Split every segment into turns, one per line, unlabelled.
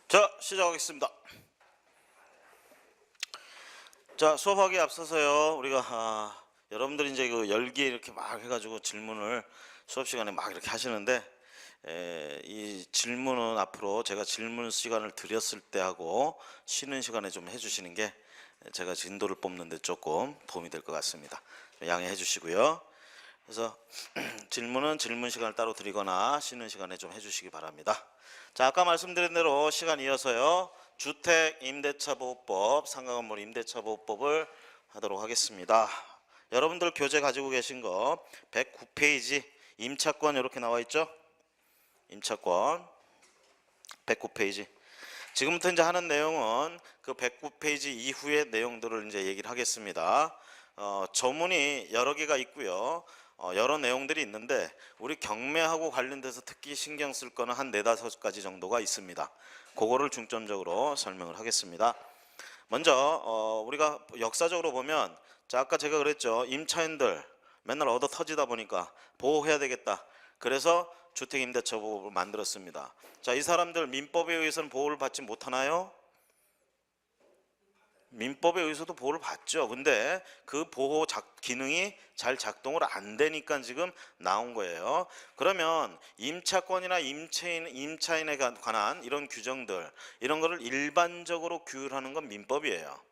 자, 시작하겠습니다. 자, 수업하기에 앞서서요, 우리가 여러분들이 이제 그 열기에 이렇게 막 해가지고 질문을 수업 시간에 막 이렇게 하시는데, 이 질문은 앞으로 제가 질문 시간을 드렸을 때 하고 쉬는 시간에 좀 해주시는 게 제가 진도를 뽑는데 조금 도움이 될 것 같습니다. 양해해 주시고요. 그래서 질문은 질문 시간을 따로 드리거나 쉬는 시간에 좀 해주시기 바랍니다. 자, 아까 말씀드린 대로 시간 이어서요, 주택 임대차 보호법, 상가건물 임대차 보호법을 하도록 하겠습니다. 여러분들 교재 가지고 계신 거 109페이지 임차권 이렇게 나와 있죠? 임차권 109페이지. 지금부터 이제 하는 내용은 그 109페이지 이후의 내용들을 이제 얘기를 하겠습니다. 조문이 여러 개가 있고요. 여러 내용들이 있는데 우리 경매하고 관련돼서 특히 신경 쓸 거는 한 4-5가지 정도가 있습니다. 그거를 중점적으로 설명을 하겠습니다. 먼저 우리가 역사적으로 보면, 자, 아까 제가 그랬죠. 임차인들 맨날 얻어 터지다 보니까 보호해야 되겠다. 그래서 주택임대차 보호법을 만들었습니다. 자, 이 사람들 민법에 의해서는 보호를 받지 못하나요? 민법에 의해서도 보호를 받죠. 근데 그 보호 기능이 잘 작동을 안 되니까 지금 나온 거예요. 그러면 임차권이나 임차인에 관한 이런 규정들, 이런 거를 일반적으로 규율하는 건 민법이에요.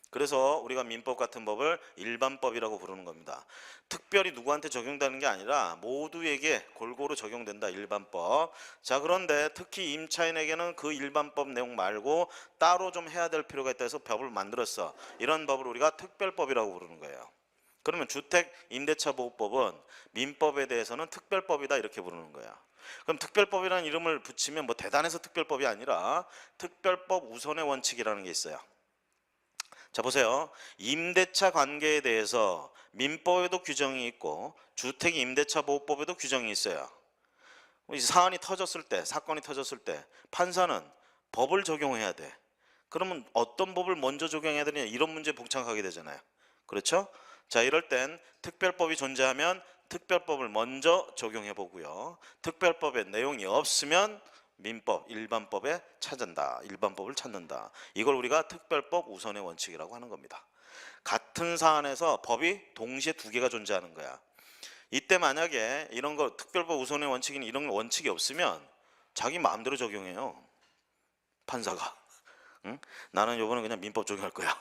그래서 우리가 민법 같은 법을 일반법이라고 부르는 겁니다. 특별히 누구한테 적용되는 게 아니라 모두에게 골고루 적용된다, 일반법. 자, 그런데 특히 임차인에게는 그 일반법 내용 말고 따로 좀 해야 될 필요가 있다 해서 법을 만들었어. 이런 법을 우리가 특별법이라고 부르는 거예요. 그러면 주택 임대차 보호법은 민법에 대해서는 특별법이다 이렇게 부르는 거야. 그럼 특별법이라는 이름을 붙이면 뭐 대단해서 특별법이 아니라 특별법 우선의 원칙이라는 게 있어요. 자, 보세요. 임대차 관계에 대해서 민법에도 규정이 있고 주택 임대차 보호법에도 규정이 있어요. 사안이 터졌을 때, 사건이 터졌을 때 판사는 법을 적용해야 돼. 그러면 어떤 법을 먼저 적용해야 되냐, 이런 문제에 봉착하게 되잖아요. 그렇죠? 자, 이럴 땐 특별법이 존재하면 특별법을 먼저 적용해 보고요. 특별법에 내용이 없으면 민법, 일반법에 찾는다. 일반법을 찾는다. 이걸 우리가 특별법 우선의 원칙이라고 하는 겁니다. 같은 사안에서 법이 동시에 2개가 존재하는 거야. 이때 만약에 이런 거 특별법 우선의 원칙인 이런 원칙이 없으면 자기 마음대로 적용해요. 판사가. 응? 나는 요번에 그냥 민법 적용할 거야.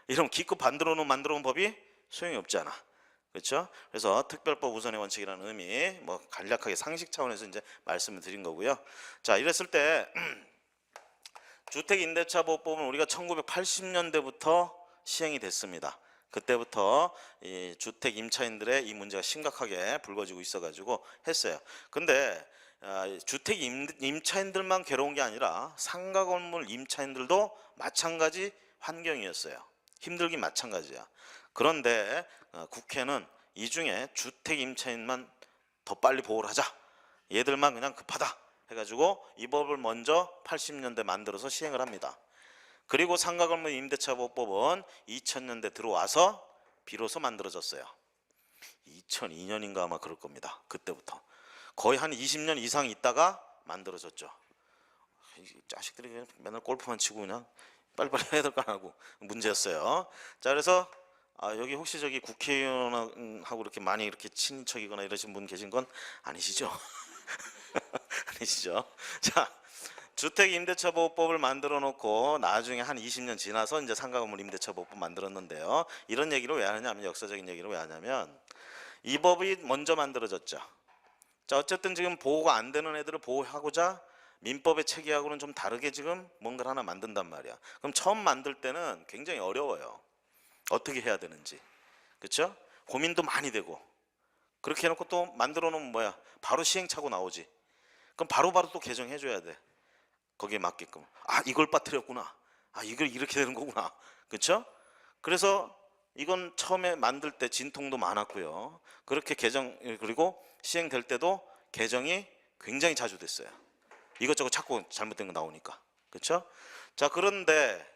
이러면 기껏 만들어 놓은 법이 소용이 없잖아. 그렇죠? 그래서 특별법 우선의 원칙이라는 의미, 뭐 간략하게 상식 차원에서 이제 말씀을 드린 거고요. 자, 이랬을 때 주택임대차보호법은 우리가 1980년대부터 시행이 됐습니다. 그때부터 이 주택 임차인들의 이 문제가 심각하게 불거지고 있어가지고 했어요. 근데 주택 임차인들만 괴로운 게 아니라 상가 건물 임차인들도 마찬가지 환경이었어요. 힘들긴 마찬가지야. 그런데 국회는 이 중에 주택 임차인만 더 빨리 보호를 하자, 얘들만 그냥 급하다 해가지고 이 법을 먼저 80년대 만들어서 시행을 합니다. 그리고 상가건물 임대차 보호법은 2000년대 들어와서 비로소 만들어졌어요. 2002년인가 아마 그럴 겁니다. 그때부터 거의 한 20년 이상 있다가 만들어졌죠. 자식들이 맨날 골프만 치고 그냥 빨리빨리 해야 될 거 하고 문제였어요. 자, 그래서 여기 혹시 저기 국회의원하고 이렇게 많이 이렇게 친인척이거나 이러신 분 계신 건 아니시죠? 아니시죠? 자, 주택임대차보호법을 만들어 놓고 나중에 한 20년 지나서 이제 상가건물 임대차보호법 만들었는데요. 이런 얘기를 왜 하냐면, 역사적인 얘기를 왜 하냐면 이 법이 먼저 만들어졌죠. 자, 어쨌든 지금 보호가 안 되는 애들을 보호하고자 민법의 체계하고는 좀 다르게 지금 뭔가를 하나 만든단 말이야. 그럼 처음 만들 때는 굉장히 어려워요. 어떻게 해야 되는지. 그렇죠? 고민도 많이 되고. 그렇게 해놓고 또 만들어 놓으면 뭐야? 바로 시행착오 나오지. 그럼 바로바로 또 개정해 줘야 돼. 거기에 맞게끔. 이걸 빠뜨렸구나. 이걸 이렇게 되는 거구나. 그렇죠? 그래서 이건 처음에 만들 때 진통도 많았고요. 그렇게 그리고 시행될 때도 개정이 굉장히 자주 됐어요. 이것저것 자꾸 잘못된 거 나오니까. 그렇죠? 자, 그런데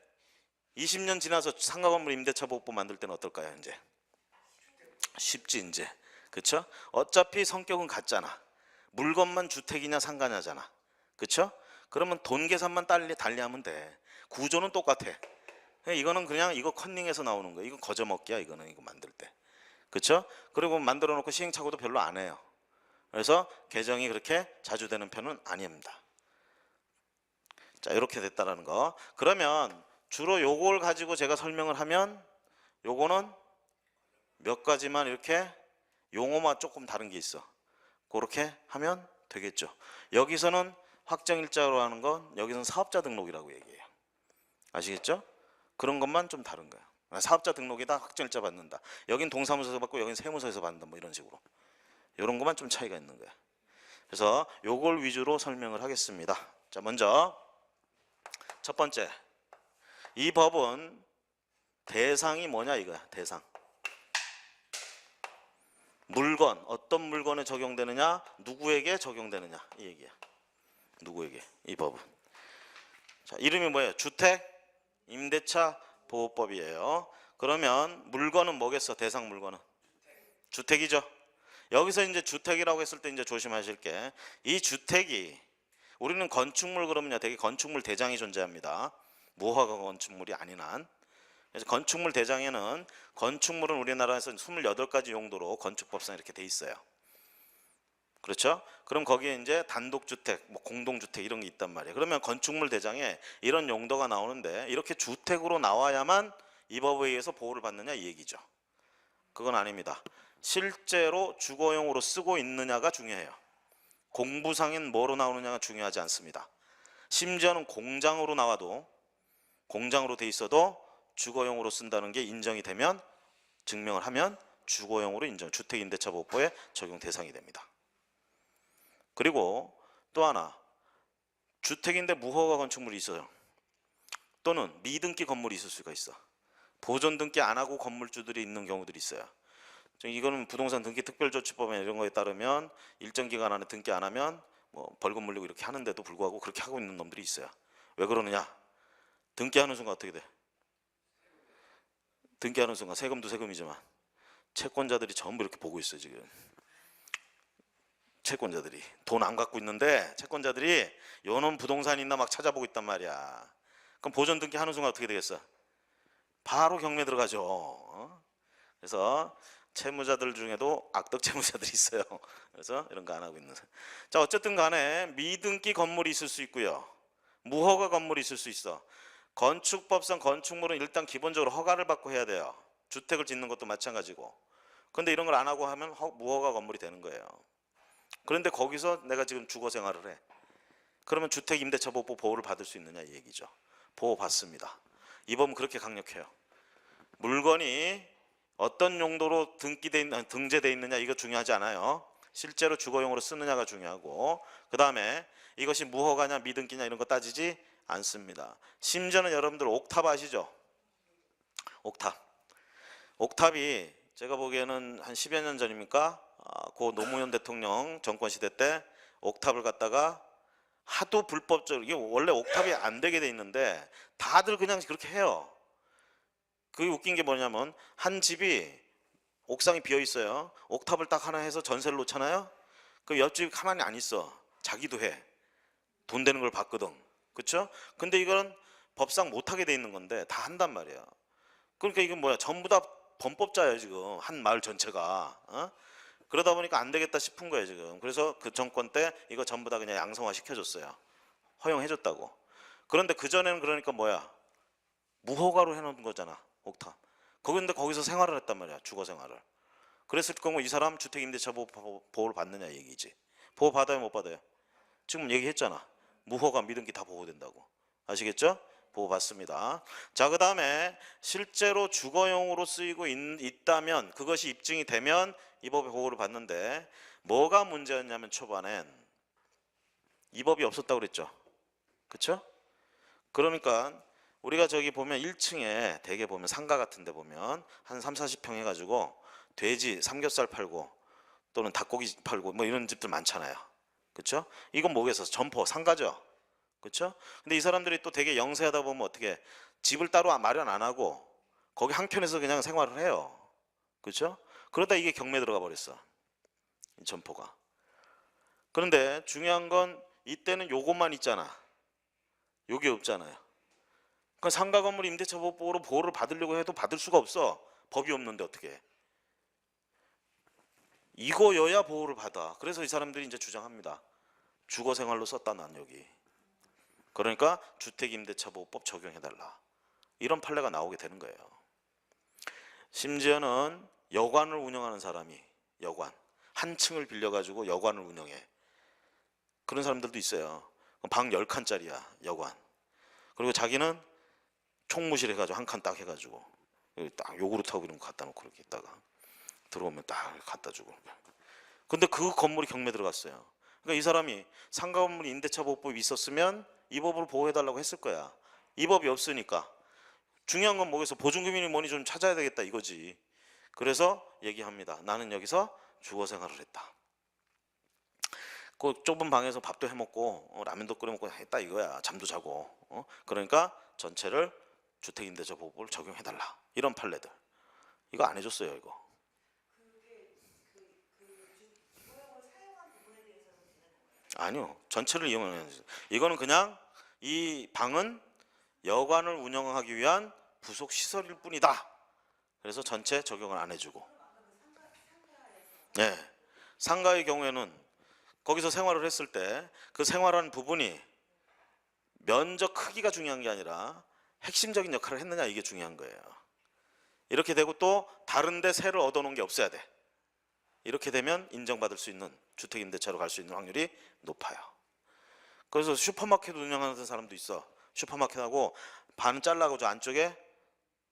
20년 지나서 상가건물 임대차 보호법 만들 때는 어떨까요? 이제 쉽지 이제. 그렇죠? 어차피 성격은 같잖아. 물건만 주택이냐 상가냐잖아. 그렇죠? 그러면 돈 계산만 달리하면 돼. 구조는 똑같아. 이거는 그냥 이거 컨닝해서 나오는 거야. 이거 거저먹기야. 이거는 이거 만들 때. 그렇죠? 그리고 만들어 놓고 시행착오도 별로 안 해요. 그래서 개정이 그렇게 자주 되는 편은 아닙니다. 자, 이렇게 됐다라는 거. 그러면 주로 요걸 가지고 제가 설명을 하면 요거는 몇 가지만 이렇게 용어만 조금 다른 게 있어. 그렇게 하면 되겠죠. 여기서는 확정일자로 하는 건 여기서는 사업자 등록이라고 얘기해요. 아시겠죠? 그런 것만 좀 다른 거야. 사업자 등록에다 확정일자 받는다. 여긴 동사무소에서 받고 여긴 세무서에서 받는다. 뭐 이런 식으로. 이런 것만 좀 차이가 있는 거야. 그래서 요걸 위주로 설명을 하겠습니다. 자, 먼저 첫 번째, 이 법은 대상이 뭐냐 이거야. 대상. 물건, 어떤 물건에 적용되느냐, 누구에게 적용되느냐 이 얘기야. 누구에게? 이 법은. 자, 이름이 뭐예요? 주택 임대차 보호법이에요. 그러면 물건은 뭐겠어? 대상 물건은 주택이죠. 여기서 이제 주택이라고 했을 때 이제 조심하실 게, 이 주택이, 우리는 건축물 그러면요 되게 건축물 대장이 존재합니다. 무허가 건축물이 아닌 한. 그래서 건축물 대장에는, 건축물은 우리나라에서 28가지 용도로 건축법상 이렇게 돼 있어요. 그렇죠? 그럼 거기에 이제 단독주택, 뭐 공동주택 이런 게 있단 말이에요. 그러면 건축물 대장에 이런 용도가 나오는데, 이렇게 주택으로 나와야만 이 법에 의해서 보호를 받느냐 이 얘기죠. 그건 아닙니다. 실제로 주거용으로 쓰고 있느냐가 중요해요. 공부상엔 뭐로 나오느냐가 중요하지 않습니다. 심지어는 공장으로 나와도, 공장으로 돼 있어도 주거용으로 쓴다는 게 인정이 되면, 증명을 하면 주거용으로 인정, 주택임대차보호법의 적용 대상이 됩니다. 그리고 또 하나, 주택인데 무허가 건축물이 있어요. 또는 미등기 건물이 있을 수가 있어. 보존 등기 안 하고 건물주들이 있는 경우들이 있어요. 이거는 부동산 등기 특별조치법에 이런 거에 따르면 일정 기간 안에 등기 안 하면 뭐 벌금 물리고 이렇게 하는데도 불구하고 그렇게 하고 있는 놈들이 있어요. 왜 그러느냐? 등기하는 순간 어떻게 돼? 등기하는 순간 세금도 세금이지만 채권자들이 전부 이렇게 보고 있어요. 지금 채권자들이 돈 안 갖고 있는데 채권자들이 요놈 부동산 있나 막 찾아보고 있단 말이야. 그럼 보존 등기 하는 순간 어떻게 되겠어? 바로 경매 들어가죠. 그래서 채무자들 중에도 악덕 채무자들이 있어요. 그래서 이런 거 안 하고 있는. 자, 어쨌든 간에 미등기 건물이 있을 수 있고요, 무허가 건물이 있을 수 있어. 건축법상 건축물은 일단 기본적으로 허가를 받고 해야 돼요. 주택을 짓는 것도 마찬가지고. 그런데 이런 걸 안 하고 하면 무허가 건물이 되는 거예요. 그런데 거기서 내가 지금 주거 생활을 해. 그러면 주택임대차보호법 보호를 받을 수 있느냐 이 얘기죠. 보호받습니다. 이 법은 그렇게 강력해요. 물건이 어떤 용도로 등재되어 있느냐 이거 중요하지 않아요. 실제로 주거용으로 쓰느냐가 중요하고, 그 다음에 이것이 무허가냐 미등기냐 이런 거 따지지 않습니다. 심지어는 여러분들 옥탑 아시죠? 옥탑. 옥탑이 제가 보기에는 한 10여 년 전입니까? 고 노무현 대통령 정권 시대 때 옥탑을 갖다가 하도 불법적으로, 이게 원래 옥탑이 안 되게 돼 있는데 다들 그냥 그렇게 해요. 그게 웃긴 게 뭐냐면, 한 집이 옥상이 비어 있어요. 옥탑을 딱 하나 해서 전세를 놓잖아요. 그 옆집이 가만히 안 있어. 자기도 해. 돈 되는 걸 받거든. 그렇죠? 근데 이건 법상 못하게 돼 있는 건데 다 한단 말이야. 그러니까 이건 뭐야? 전부 다 범법자예요 지금, 한 마을 전체가. 그러다 보니까 안 되겠다 싶은 거예요 지금. 그래서 그 정권 때 이거 전부 다 그냥 양성화 시켜줬어요. 허용해줬다고. 그런데 그 전에는 그러니까 뭐야? 무허가로 해놓은 거잖아. 옥탑. 근데 거기서 생활을 했단 말이야. 주거 생활을. 그랬을 경우 이 사람 주택임대차 보호를 받느냐 얘기지. 보호 받아요 못 받아요? 지금 얘기했잖아. 무허가 미등기 다 보호된다고. 아시겠죠? 보호 받습니다. 자, 그 다음에 실제로 주거용으로 쓰이고 있다면, 그것이 입증이 되면 이 법의 보호를 받는데, 뭐가 문제였냐면 초반엔 이 법이 없었다고 그랬죠. 그렇죠? 그러니까 우리가 저기 보면 1층에 대개 보면 상가 같은 데 보면 한 3, 40평 해가지고 돼지 삼겹살 팔고 또는 닭고기 팔고 뭐 이런 집들 많잖아요. 그렇죠? 이건 뭐겠어? 점포, 상가죠. 그렇죠? 근데 이 사람들이 또 되게 영세하다 보면 어떻게 집을 따로 마련 안 하고 거기 한켠에서 그냥 생활을 해요. 그렇죠? 그러다 이게 경매 들어가 버렸어. 이 점포가. 그런데 중요한 건 이때는 요것만 있잖아. 요게 없잖아요. 그러니까 상가 건물 임대차 보호법으로 보호를 받으려고 해도 받을 수가 없어. 법이 없는데 어떻게 해. 이거여야 보호를 받아. 그래서 이 사람들이 이제 주장합니다. 주거 생활로 썼다 난 여기. 그러니까 주택임대차보호법 적용해달라. 이런 판례가 나오게 되는 거예요. 심지어는 여관을 운영하는 사람이 여관 한 층을 빌려가지고 여관을 운영해. 그런 사람들도 있어요. 방 10칸짜리야 여관. 그리고 자기는 총무실 해가지고 한 칸 딱 해가지고 여기 딱 요구르트하고 이런 거 갖다 놓고 이렇게 있다가 들어오면 딱 갖다 주고. 근데 그 건물이 경매 들어갔어요. 그러니까 이 사람이 상가 건물 임대차 보호법이 있었으면 이 법을 보호해달라고 했을 거야. 이 법이 없으니까 중요한 건 뭐겠어? 보증금이니 뭐니 좀 찾아야 되겠다 이거지. 그래서 얘기합니다. 나는 여기서 주거 생활을 했다. 그 좁은 방에서 밥도 해먹고 라면도 끓여 먹고 했다 이거야. 잠도 자고. 그러니까 전체를 주택임대차 보호법을 적용해달라. 이런 판례들. 이거 안 해줬어요 이거. 아니요. 전체를 이용하는 이거는 그냥 이 방은 여관을 운영하기 위한 부속 시설일 뿐이다. 그래서 전체 적용을 안 해주고. 네. 상가의 경우에는 거기서 생활을 했을 때 그 생활하는 부분이 면적 크기가 중요한 게 아니라 핵심적인 역할을 했느냐 이게 중요한 거예요. 이렇게 되고 또 다른데 세를 얻어놓은 게 없어야 돼. 이렇게 되면 인정받을 수 있는 주택임대차로 갈 수 있는 확률이 높아요. 그래서 슈퍼마켓 운영하는 사람도 있어. 슈퍼마켓하고 반 잘라가지고 안쪽에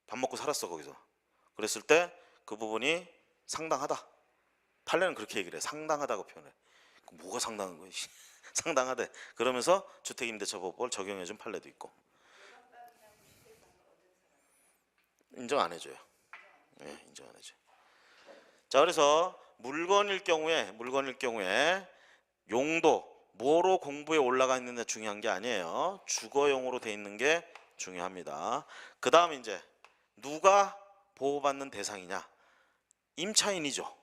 밥 먹고 살았어 거기서. 그랬을 때 그 부분이 상당하다. 판례는 그렇게 얘기를 해. 상당하다고 표현해. 뭐가 상당한 거야? 상당하대. 그러면서 주택임대차보호법을 적용해준 판례도 있고. 인정 안 해줘요. 네, 인정 안 해줘요. 자, 그래서 물건일 경우에 용도 뭐로 공부에 올라가 있느냐 중요한 게 아니에요. 주거용으로 돼 있는 게 중요합니다. 그 다음 이제 누가 보호받는 대상이냐? 임차인이죠.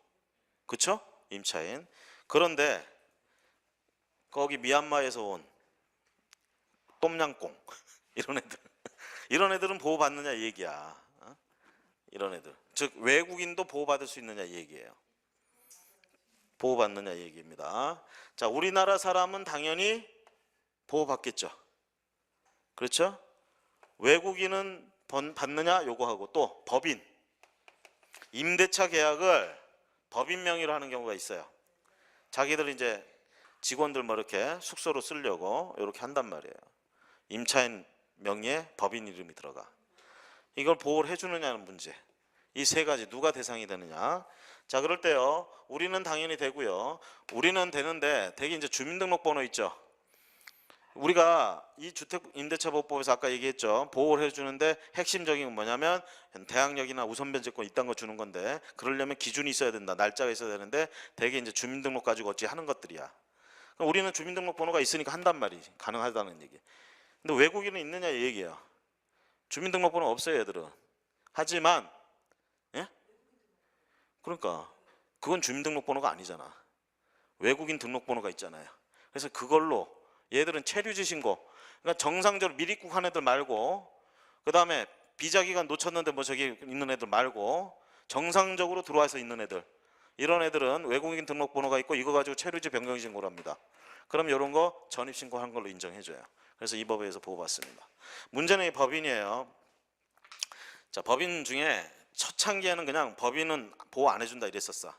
그쵸? 임차인. 그런데 거기 미얀마에서 온 똠양꿍 이런 애들은 보호받느냐 이 얘기야. 이런 애들. 즉 외국인도 보호받을 수 있느냐 이 얘기예요. 보호받느냐 이 얘기입니다. 자, 우리나라 사람은 당연히 보호받겠죠. 그렇죠? 외국인은 받느냐 요거하고 또 법인 임대차 계약을 법인 명의로 하는 경우가 있어요. 자기들 이제 직원들 뭐 이렇게 숙소로 쓰려고 이렇게 한단 말이에요. 임차인 명의에 법인 이름이 들어가. 이걸 보호를 해주느냐는 문제. 이 세 가지 누가 대상이 되느냐. 자, 그럴 때요. 우리는 당연히 되고요. 우리는 되는데 대개 이제 주민등록번호 있죠. 우리가 이 주택임대차보호법에서 아까 얘기했죠. 보호를 해주는데 핵심적인 건 뭐냐면 대항력이나 우선변제권 이딴 거 주는 건데 그러려면 기준이 있어야 된다. 날짜가 있어야 되는데 대개 이제 주민등록 가지고 어찌 하는 것들이야. 그럼 우리는 주민등록번호가 있으니까 한단 말이지. 가능하다는 얘기. 근데 외국인은 있느냐 이 얘기야. 주민등록번호 없어요 얘들은. 하지만 예? 그러니까 그건 주민등록번호가 아니잖아. 외국인 등록번호가 있잖아요. 그래서 그걸로 얘들은 체류지 신고, 그러니까 정상적으로 미입국한 애들 말고, 그 다음에 비자기간 놓쳤는데 뭐 저기 있는 애들 말고 정상적으로 들어와서 있는 애들, 이런 애들은 외국인 등록번호가 있고 이거 가지고 체류지 변경 신고를 합니다. 그럼 이런 거 전입 신고한 걸로 인정해줘요. 그래서 이 법에 의해서 보호받습니다. 문제는 이 법인이에요. 자, 법인 중에 초창기에는 그냥 법인은 보호 안 해준다 이랬었어.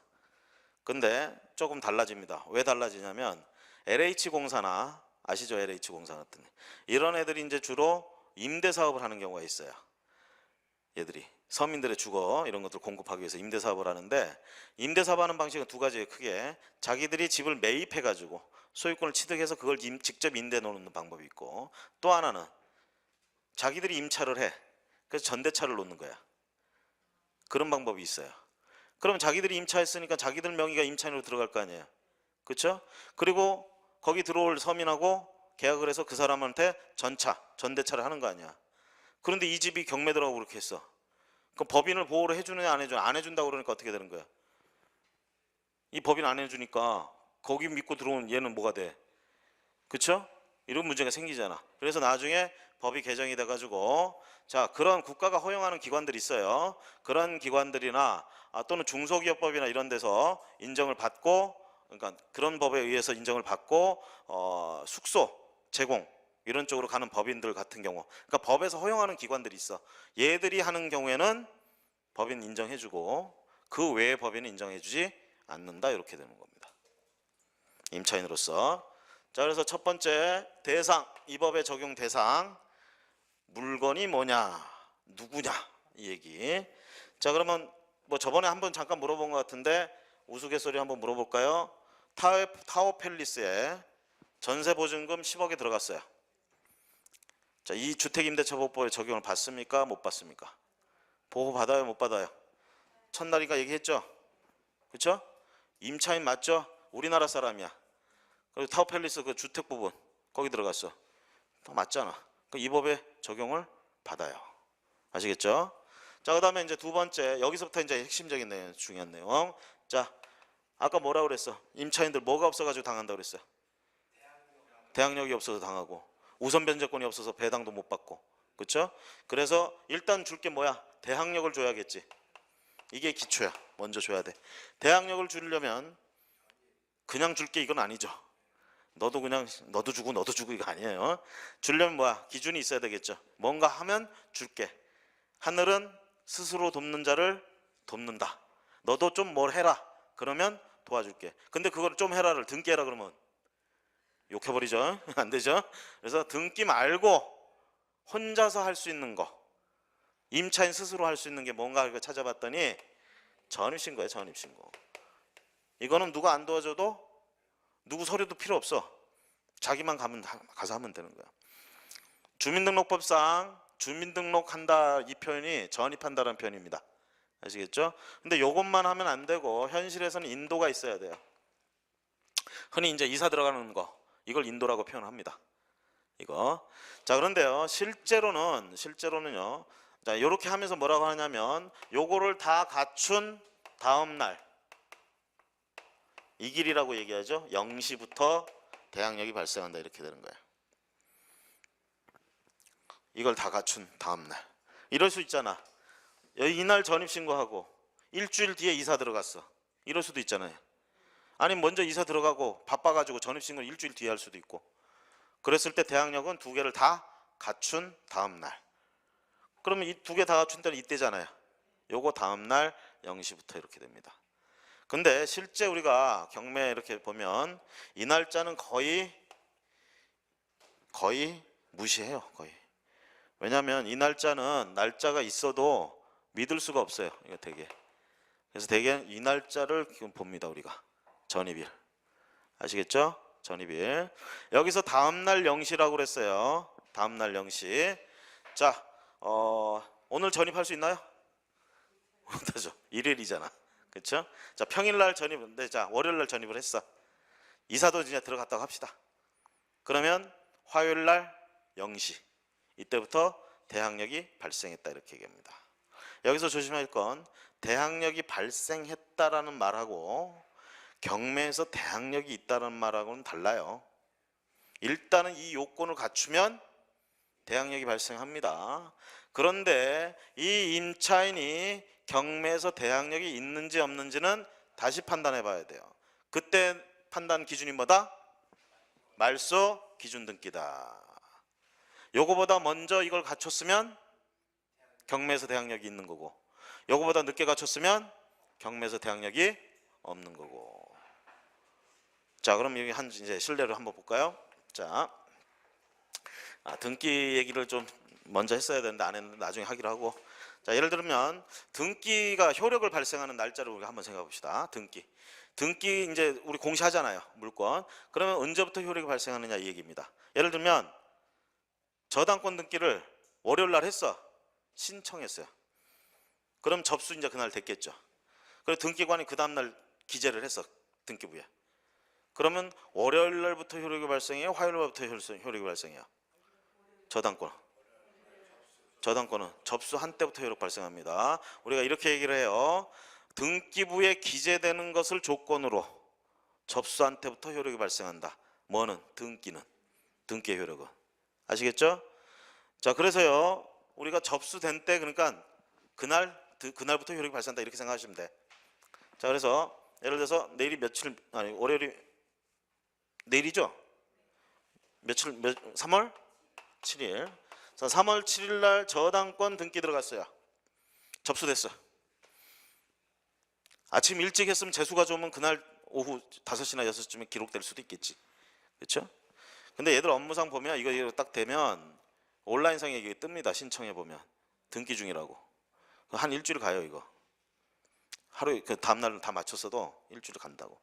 근데 조금 달라집니다. 왜 달라지냐면 LH공사나 아시죠? LH공사 같은 이런 애들이 이제 주로 임대 사업을 하는 경우가 있어요. 얘들이 서민들의 주거 이런 것들 공급하기 위해서 임대 사업을 하는데 임대 사업하는 방식은 두 가지예요. 크게 자기들이 집을 매입해 가지고 소유권을 취득해서 그걸 직접 임대 놓는 방법이 있고 또 하나는 자기들이 임차를 해. 그래서 전대차를 놓는 거야. 그런 방법이 있어요. 그럼 자기들이 임차했으니까 자기들 명의가 임차인으로 들어갈 거 아니에요. 그렇죠? 그리고 거기 들어올 서민하고 계약을 해서 그 사람한테 전대차를 하는 거 아니야. 그런데 이 집이 경매 들어가고 그렇게 했어. 그럼 법인을 보호를 해주느냐 안 해주느냐. 안 해준다고 그러니까 어떻게 되는 거야? 이 법인 안 해주니까 거기 믿고 들어온 얘는 뭐가 돼? 그쵸? 이런 문제가 생기잖아. 그래서 나중에 법이 개정이 돼가지고 자 그런 국가가 허용하는 기관들이 있어요. 그런 기관들이나 또는 중소기업법이나 이런 데서 인정을 받고 그러니까 그런 법에 의해서 인정을 받고 숙소 제공 이런 쪽으로 가는 법인들 같은 경우 그러니까 법에서 허용하는 기관들이 있어. 얘들이 하는 경우에는 법인 인정해주고 그 외의 법인은 인정해주지 않는다 이렇게 되는 겁니다. 임차인으로서. 자 그래서 첫 번째 대상 이 법의 적용 대상 물건이 뭐냐 누구냐 이 얘기. 자 그러면 뭐 저번에 한번 잠깐 물어본 것 같은데 우스갯소리 한번 물어볼까요? 타워 팰리스에 전세 보증금 10억이 들어갔어요. 자, 이 주택임대차보호법에 적용을 받습니까? 못 받습니까? 보호 받아요? 못 받아요? 첫날이가 얘기했죠? 그렇죠? 임차인 맞죠? 우리나라 사람이야. 그리고 타워 팰리스 그 주택 부분 거기 들어갔어. 다 맞잖아. 이 법에 적용을 받아요. 아시겠죠? 자, 그다음에 이제 두 번째 여기서부터 이제 핵심적인 내용, 중요한 내용. 자, 아까 뭐라 그랬어? 임차인들 뭐가 없어가지고 당한다 그랬어요? 대항력이 없어서 당하고 우선 변제권이 없어서 배당도 못 받고 그렇죠? 그래서 일단 줄 게 뭐야? 대항력을 줘야겠지. 이게 기초야. 먼저 줘야 돼. 대항력을 주려면 그냥 줄 게 이건 아니죠. 너도 그냥 너도 주고 이거 아니에요. 주려면 뭐야? 기준이 있어야 되겠죠. 뭔가 하면 줄게. 하늘은 스스로 돕는 자를 돕는다. 너도 좀 뭘 해라. 그러면 도와줄게. 근데 그걸 좀 해라를 등기 해라 그러면 욕해버리죠. 안 되죠. 그래서 등기 말고 혼자서 할 수 있는 거 임차인 스스로 할 수 있는 게 뭔가 이거 찾아봤더니 전입신고예요. 전입신고. 이거는 누가 안 도와줘도 누구 서류도 필요 없어. 자기만 가서 하면 되는 거야. 주민등록법상 주민등록한다 이 표현이 전입한다라는 표현입니다. 아시겠죠? 근데 이것만 하면 안 되고 현실에서는 인도가 있어야 돼요. 흔히 이제 이사 들어가는 거 이걸 인도라고 표현합니다. 이거. 자 그런데요 실제로는요. 자 이렇게 하면서 뭐라고 하냐면 요거를 다 갖춘 다음 날 이 길이라고 얘기하죠. 0시부터 대항력이 발생한다 이렇게 되는 거예요. 이걸 다 갖춘 다음 날. 이럴 수 있잖아. 이날 전입신고하고 일주일 뒤에 이사 들어갔어. 이럴 수도 있잖아요. 아니 먼저 이사 들어가고 바빠가지고 전입신고를 일주일 뒤에 할 수도 있고. 그랬을 때 대항력은 두 개를 다 갖춘 다음 날. 그러면 이 두 개 다 갖춘 때는 이때잖아요. 요거 다음 날 0시부터 이렇게 됩니다. 근데 실제 우리가 경매 이렇게 보면 이 날짜는 거의 무시해요. 거의. 왜냐하면 이 날짜는 날짜가 있어도 믿을 수가 없어요. 이거 되게. 그래서 되게 이 날짜를 봅니다. 우리가 전입일. 아시겠죠? 전입일. 여기서 다음날 0시라고 그랬어요. 다음날 0시. 자, 오늘 전입할 수 있나요? 못하죠. 일요일이잖아. 그렇죠? 자, 평일날 전입인데 자, 월요일날 전입을 했어. 이사도 이제 들어갔다고 합시다. 그러면 화요일날 0시. 이때부터 대항력이 발생했다 이렇게 얘기합니다. 여기서 조심할 건 대항력이 발생했다라는 말하고 경매에서 대항력이 있다는 말하고는 달라요. 일단은 이 요건을 갖추면 대항력이 발생합니다. 그런데 이 임차인이 경매에서 대항력이 있는지 없는지는 다시 판단해 봐야 돼요. 그때 판단 기준이 뭐다? 말소 기준 등기다. 요거보다 먼저 이걸 갖췄으면 경매에서 대항력이 있는 거고 요거보다 늦게 갖췄으면 경매에서 대항력이 없는 거고. 자, 그럼 여기 이제 실례를 한번 볼까요? 자, 등기 얘기를 좀 먼저 했어야 되는데 안 했는데 나중에 하기로 하고. 자, 예를 들면 등기가 효력을 발생하는 날짜를 우리가 한번 생각해 봅시다. 등기 이제 우리 공시하잖아요. 물권. 그러면 언제부터 효력이 발생하느냐 이 얘기입니다. 예를 들면 저당권 등기를 월요일 날 했어. 신청했어요. 그럼 접수 이제 그날 됐겠죠. 그리고 등기관이 그 다음 날 기재를 했어. 등기부에. 그러면 월요일 날부터 효력이 발생해요? 화요일 날부터 효력이 발생해요? 저당권은 접수한 때부터 효력 발생합니다. 우리가 이렇게 얘기를 해요. 등기부에 기재되는 것을 조건으로 접수한 때부터 효력이 발생한다. 뭐는? 등기는. 등기의 효력은. 아시겠죠? 자, 그래서요 우리가 접수된 때, 그러니까 그날부터 효력이 발생한다 이렇게 생각하시면 돼. 자, 그래서 예를 들어서 내일이 며칠, 아니 월요일이 내일이죠? 며칠 3월 7일. 자, 3월 7일 날 저당권 등기 들어갔어요. 접수됐어. 아침 일찍 했으면 재수가 좋으면 그날 오후 5시나 6시쯤에 기록될 수도 있겠지. 그렇죠? 근데 얘들 업무상 보면 이거 딱 되면 온라인상에 이게 뜹니다. 신청해 보면 등기 중이라고. 한 일주일 가요 이거. 하루에 그 다음날 다 맞췄어도 일주일 간다고.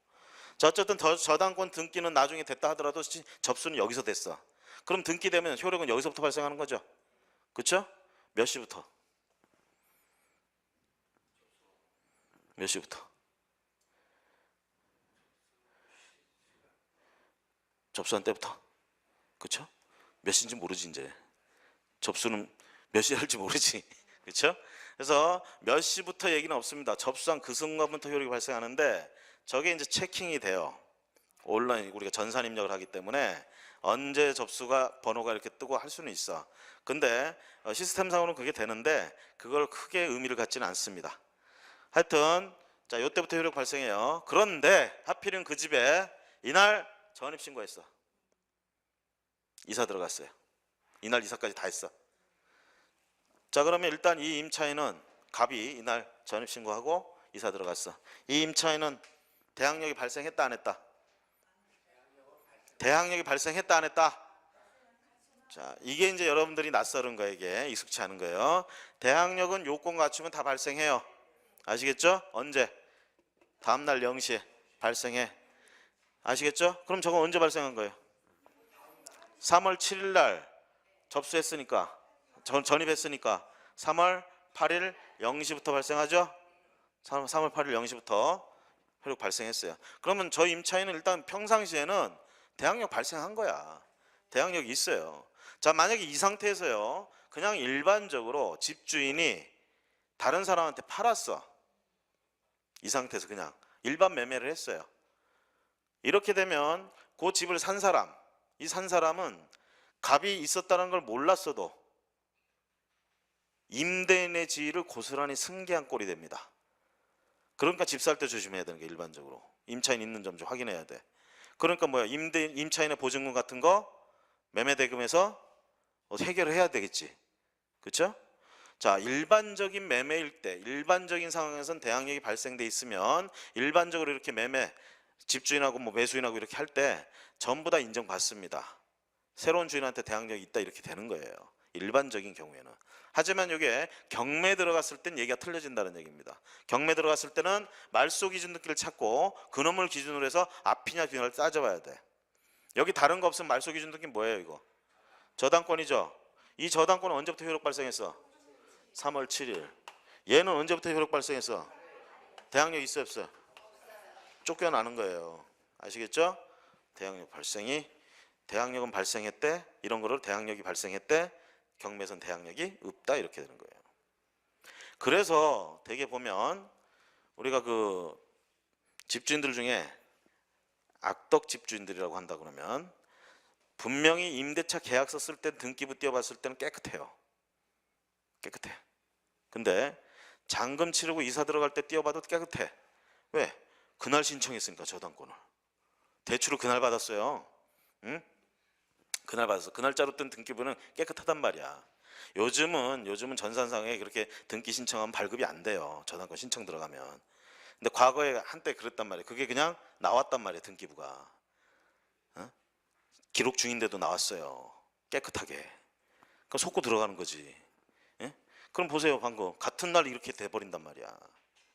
자, 어쨌든 저당권 등기는 나중에 됐다 하더라도 접수는 여기서 됐어. 그럼 등기되면 효력은 여기서부터 발생하는 거죠. 그렇죠? 몇 시부터? 몇 시부터? 접수한 때부터. 그렇죠? 몇 시인지 모르지 이제. 접수는 몇 시에 할지 모르지. 그렇죠? 그래서 몇 시부터 얘기는 없습니다. 접수한 그 순간부터 효력이 발생하는데 저게 이제 체킹이 돼요. 온라인 우리가 전산 입력을 하기 때문에 언제 접수가 번호가 이렇게 뜨고 할 수는 있어. 근데 시스템상으로는 그게 되는데 그걸 크게 의미를 갖지는 않습니다. 하여튼 자, 요때부터 효력 발생해요. 그런데 하필은 그 집에 이날 전입신고했어. 이사 들어갔어요. 이날 이사까지 다 했어. 자, 그러면 일단 이 임차인은 갑이 이날 전입신고하고 이사 들어갔어. 이 임차인은 대항력이 발생했다 안 했다? 대항력이 발생했다 안 했다? 자, 이게 이제 여러분들이 낯설은 거예요. 이게 익숙치 않은 거예요. 대항력은 요건 갖추면 다 발생해요. 아시겠죠? 언제? 다음날 0시에 발생해. 아시겠죠? 그럼 저건 언제 발생한 거예요? 3월 7일 날 접수했으니까, 전입했으니까 3월 8일 0시부터 발생하죠? 3월 8일 0시부터 효력 발생했어요. 그러면 저 임차인은 일단 평상시에는 대항력 발생한 거야. 대항력이 있어요. 자, 만약에 이 상태에서요 그냥 일반적으로 집주인이 다른 사람한테 팔았어. 이 상태에서 그냥 일반 매매를 했어요. 이렇게 되면 그 집을 산 사람, 이 산 사람은 갑이 있었다는 걸 몰랐어도 임대인의 지위를 고스란히 승계한 꼴이 됩니다. 그러니까 집 살 때 조심해야 되는 게 일반적으로 임차인 있는 점 좀 확인해야 돼. 그러니까 뭐야, 임차인의 보증금 같은 거 매매 대금에서 해결을 해야 되겠지. 그렇죠? 자, 일반적인 매매일 때, 일반적인 상황에서는 대항력이 발생돼 있으면 일반적으로 이렇게 매매, 집주인하고 뭐 매수인하고 이렇게 할 때 전부 다 인정받습니다. 새로운 주인한테 대항력이 있다 이렇게 되는 거예요. 일반적인 경우에는. 하지만 이게 경매 들어갔을 땐 얘기가 틀려진다는 얘기입니다. 경매 들어갔을 때는 말소 기준 등기를 찾고 그놈을 기준으로 해서 앞이냐 뒤냐를 따져봐야 돼. 여기 다른 거 없으면 말소 기준 등기 뭐예요 이거? 저당권이죠. 이 저당권은 언제부터 효력 발생했어? 3월 7일. 얘는 언제부터 효력 발생했어? 대항력 있어요 없어요? 쫓겨나는 거예요. 아시겠죠? 대항력은 발생했대. 이런 거를 대항력이 발생했대. 경매선 대항력이 없다 이렇게 되는 거예요. 그래서 대개 보면 우리가 그 집주인들 중에 악덕 집주인들이라고 한다 그러면 분명히 임대차 계약서 쓸 때 등기부 띄워봤을 때는 깨끗해요. 깨끗해. 근데 잔금 치르고 이사 들어갈 때 띄워봐도 깨끗해. 왜? 그날 신청했으니까 저당권을. 대출을 그날 받았어요. 응? 그날 받았어. 그날짜로 뜬 등기부는 깨끗하단 말이야. 요즘은 전산상에 그렇게 등기 신청하면 발급이 안 돼요. 저당권 신청 들어가면. 근데 과거에 한때 그랬단 말이에요. 그게 그냥 나왔단 말이에요. 등기부가. 어? 기록 중인데도 나왔어요. 깨끗하게. 그럼 속고 들어가는 거지. 예? 그럼 보세요. 방금 같은 날 이렇게 돼버린단 말이야.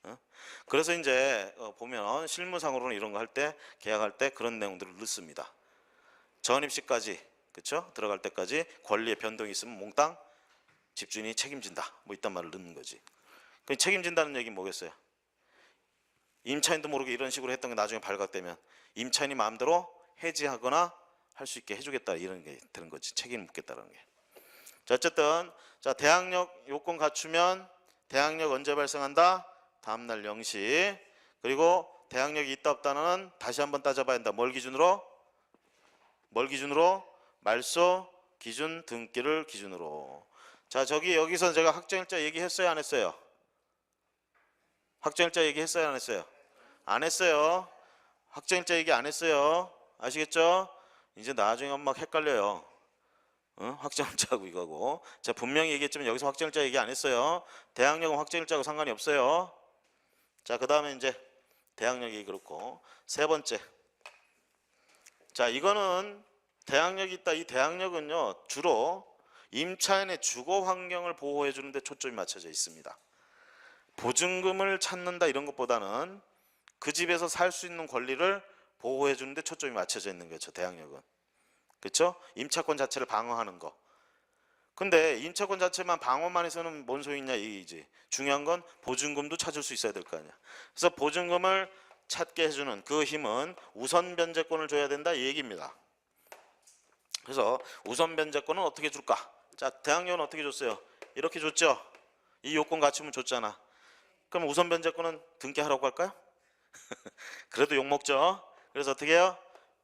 어? 그래서 이제 보면 실무상으로는 이런 거 할 때, 계약할 때 그런 내용들을 넣습니다. 전입시까지, 그렇죠? 들어갈 때까지 권리의 변동이 있으면 몽땅 집주인이 책임진다. 뭐 이딴 말을 넣는 거지. 그 책임진다는 얘기는 뭐겠어요? 임차인도 모르게 이런 식으로 했던 게 나중에 발각되면 임차인이 마음대로 해지하거나 할 수 있게 해주겠다 이런 게 되는 거지. 책임을 묻겠다는 게. 자, 어쨌든 자, 대항력 요건 갖추면 대항력 언제 발생한다? 다음날 0시. 그리고 대항력이 있다 없다는 다시 한번 따져봐야 한다. 뭘 기준으로? 말소 기준 등기를 기준으로. 자, 여기서 제가 확정일자 얘기했어요, 안 했어요? 확정일자 얘기했어요, 안 했어요? 안 했어요. 확정일자 얘기 안 했어요. 아시겠죠? 이제 나중에 막 헷갈려요. 확정일자하고 이거고. 자, 분명히 얘기했지만 여기서 확정일자 얘기 안 했어요. 대항력은 확정일자하고 상관이 없어요. 자, 그 다음에 이제 대항력이 그렇고. 세 번째. 자, 이거는 대항력이 있다. 이 대항력은요, 주로 임차인의 주거 환경을 보호해 주는데 초점이 맞춰져 있습니다. 보증금을 찾는다 이런 것보다는 그 집에서 살 수 있는 권리를 보호해 주는데 초점이 맞춰져 있는 거죠, 대항력은. 그렇죠? 임차권 자체를 방어하는 거. 근데 임차권 자체만 방어만 해서는 뭔 소용이냐 이지. 중요한 건 보증금도 찾을 수 있어야 될 거 아니야. 그래서 보증금을 찾게 해주는 그 힘은 우선 변제권을 줘야 된다 이 얘기입니다. 그래서 우선 변제권은 어떻게 줄까? 자, 대항력은 어떻게 줬어요? 이렇게 줬죠? 이 요건 갖추면 줬잖아. 그럼 우선 변제권은 등기하라고 할까요? 그래도 욕먹죠. 그래서 어떻게 해요?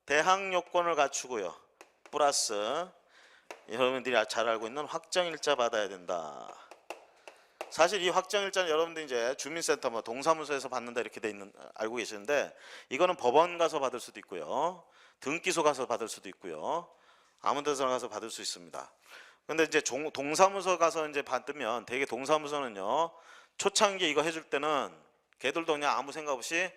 대항 요건을 갖추고요. 플러스 여러분들이 잘 알고 있는 확정일자 받아야 된다. 사실 이 확정일자는 여러분들 이제 주민센터 뭐 동사무소에서 받는다 이렇게 돼 있는 알고 계시는데 이거는 법원 가서 받을 수도 있고요. 등기소 가서 받을 수도 있고요. 아무 데서 가서 받을 수 있습니다. 근데 이제 동사무소 가서 이제 받으면 되게 동사무소는요. 초창기 이거 해줄 때는 걔들도 그냥 아무 생각 없이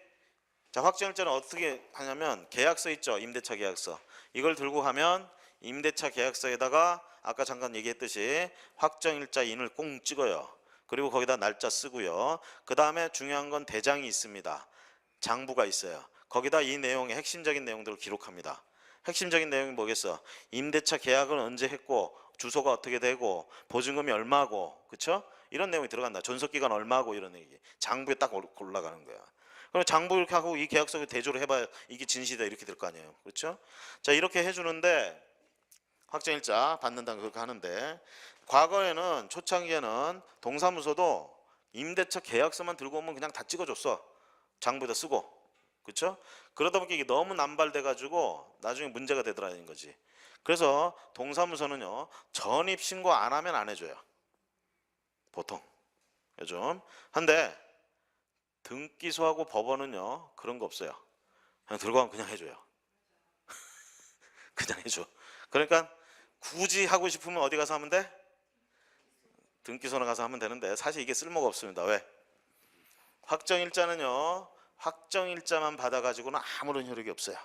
자, 확정일자는 어떻게 하냐면 계약서 있죠. 임대차 계약서. 이걸 들고 가면 임대차 계약서에다가 아까 잠깐 얘기했듯이 확정일자 인을 꼭 찍어요. 그리고 거기다 날짜 쓰고요. 그 다음에 중요한 건 대장이 있습니다. 장부가 있어요. 거기다 이 내용의 핵심적인 내용들을 기록합니다. 핵심적인 내용이 뭐겠어? 임대차 계약은 언제 했고 주소가 어떻게 되고 보증금이 얼마고 그쵸? 이런 내용이 들어간다. 존속기간 얼마고 이런 얘기. 장부에 딱 올라가는 거야. 그럼 장부 이렇게 하고 이 계약서에 대조를 해봐야 이게 진실이다 이렇게 될 거 아니에요. 그렇죠? 자, 이렇게 해주는데 확정일자 받는다는 그렇게 하는데 과거에는 초창기에는 동사무소도 임대차 계약서만 들고 오면 그냥 다 찍어줬어. 장부에다 쓰고. 그렇죠? 그러다 보니까 이게 너무 남발돼 가지고 나중에 문제가 되더라는 거지. 그래서 동사무소는요. 전입 신고 안 하면 안 해줘요. 보통. 요즘. 한데 등기소하고 법원은요. 그런 거 없어요. 그냥 들고 가면 그냥 해줘요. 그냥 해줘. 그러니까 굳이 하고 싶으면 어디 가서 하면 돼? 등기소나 가서 하면 되는데 사실 이게 쓸모가 없습니다. 왜? 확정일자는요. 확정일자만 받아가지고는 아무런 효력이 없어요.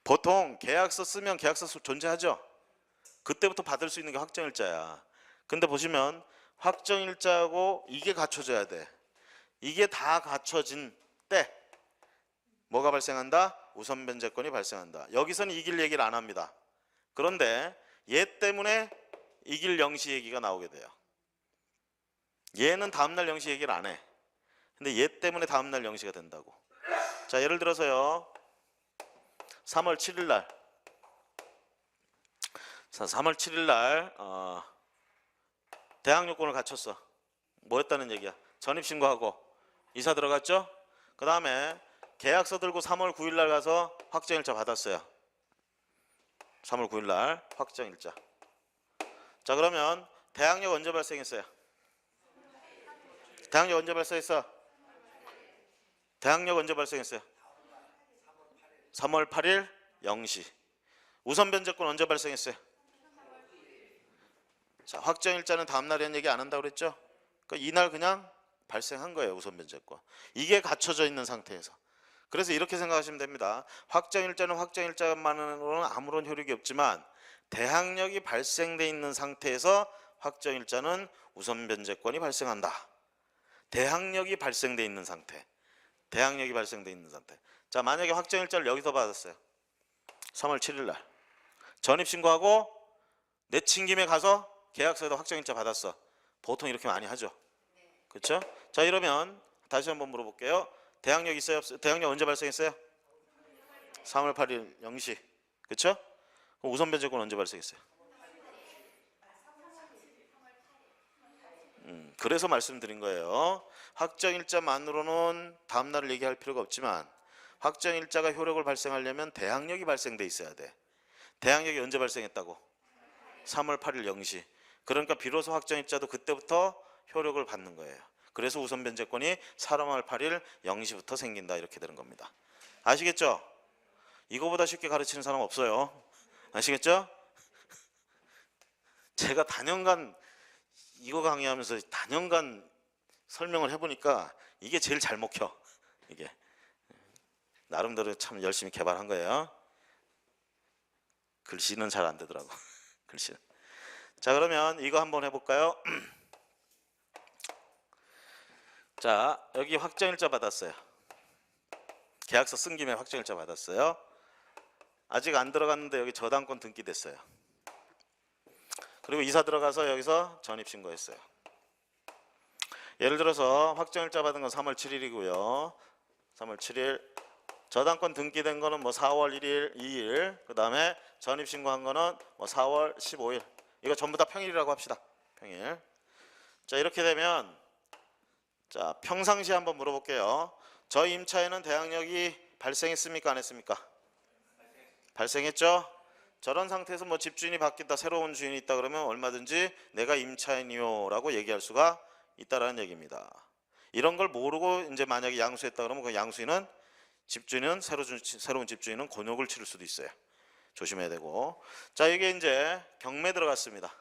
보통 계약서 쓰면 계약서 존재하죠. 그때부터 받을 수 있는 게 확정일자야. 근데 보시면 확정일자하고 이게 갖춰져야 돼. 이게 다 갖춰진 때 뭐가 발생한다? 우선 변제권이 발생한다. 여기서는 이길 얘기를 안 합니다. 그런데 얘 때문에 이길 영시 얘기가 나오게 돼요. 얘는 다음날 영시 얘기를 안 해. 근데 얘 때문에 다음날 영시가 된다고. 자, 예를 들어서요. 3월 7일 날. 자, 3월 7일 날 대항 요건을 갖췄어. 뭐였다는 얘기야? 전입신고하고 이사 들어갔죠? 그 다음에 계약서 들고 3월 9일 날 가서 확정일자 받았어요. 3월 9일 날 확정일자. 자, 그러면 대항력 언제 발생했어요? 대항력 언제 발생했어? 대항력 언제 발생했어요? 3월 8일 0시. 우선 변제권 언제 발생했어요? 자, 확정일자는 다음날이라는 얘기 안 한다고 그랬죠? 그러니까 이날 그냥 발생한 거예요. 우선 변제권. 이게 갖춰져 있는 상태에서. 그래서 이렇게 생각하시면 됩니다. 확정일자는 확정일자만으로는 아무런 효력이 없지만 대항력이 발생돼 있는 상태에서 확정일자는 우선 변제권이 발생한다. 대항력이 발생돼 있는 상태. 대항력이 발생돼 있는 상태. 자, 만약에 확정일자를 여기서 받았어요. 3월 7일 날. 전입신고하고 내친김에 가서 계약서에다 확정일자 받았어. 보통 이렇게 많이 하죠. 그렇죠? 자, 이러면 다시 한번 물어볼게요. 대항력 있어요? 없어요? 대항력 언제 발생했어요? 3월 8일 0시. 그렇죠? 그럼 우선 변제권 언제 발생했어요? 그래서 말씀드린 거예요. 확정일자만으로는 다음날을 얘기할 필요가 없지만 확정일자가 효력을 발생하려면 대항력이 발생돼 있어야 돼. 대항력이 언제 발생했다고? 3월 8일 0시. 그러니까 비로소 확정일자도 그때부터 효력을 받는 거예요. 그래서 우선 변제권이 3월 8일 0시부터 생긴다 이렇게 되는 겁니다. 아시겠죠? 이거보다 쉽게 가르치는 사람 없어요. 아시겠죠? 제가 단연간 이거 강의하면서 단연간 설명을 해보니까 이게 제일 잘 먹혀. 이게 나름대로 참 열심히 개발한 거예요. 글씨는 잘 안 되더라고. 글씨는. 자, 그러면 이거 한번 해볼까요? 자, 여기 확정일자 받았어요. 계약서 쓴 김에 확정일자 받았어요. 아직 안 들어갔는데 여기 저당권 등기됐어요. 그리고 이사 들어가서 여기서 전입신고했어요. 예를 들어서 확정일자 받은 건 3월 7일이고요. 3월 7일. 저당권 등기된 거는 뭐 4월 1일, 2일. 그 다음에 전입신고한 거는 뭐 4월 15일. 이거 전부 다 평일이라고 합시다. 평일. 자, 이렇게 되면 자, 평상시에 한번 물어볼게요. 저 임차에는 대항력이 발생했습니까? 안 했습니까? 발생했죠? 저런 상태에서 뭐 집주인이 바뀐다, 새로운 주인이 있다 그러면 얼마든지 내가 임차인이요 라고 얘기할 수가 있다라는 얘기입니다. 이런 걸 모르고 이제 만약에 양수했다 그러면 그 양수인은 집주인은 새로운 집주인은 곤욕을 치를 수도 있어요. 조심해야 되고. 자, 이게 이제 경매 들어갔습니다.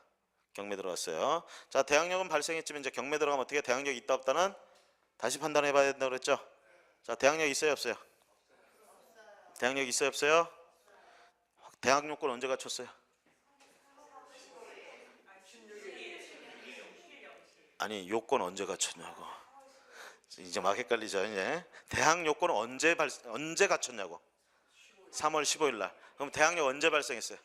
경매 들어갔어요. 자, 대항력은 발생했지만 이제 경매 들어가면 어떻게 대항력이 있다 없다는 다시 판단해 봐야 된다고 그랬죠? 자, 대항력 있어요 없어요? 대항력 있어요 없어요? 대항력권 언제 갖췄어요? 아니, 요건 언제 갖췄냐고. 이제 막 헷갈리죠. 이제 대항 요건은 언제 갖췄냐고. 3월 15일 날. 그럼 대항력 언제 발생했어요?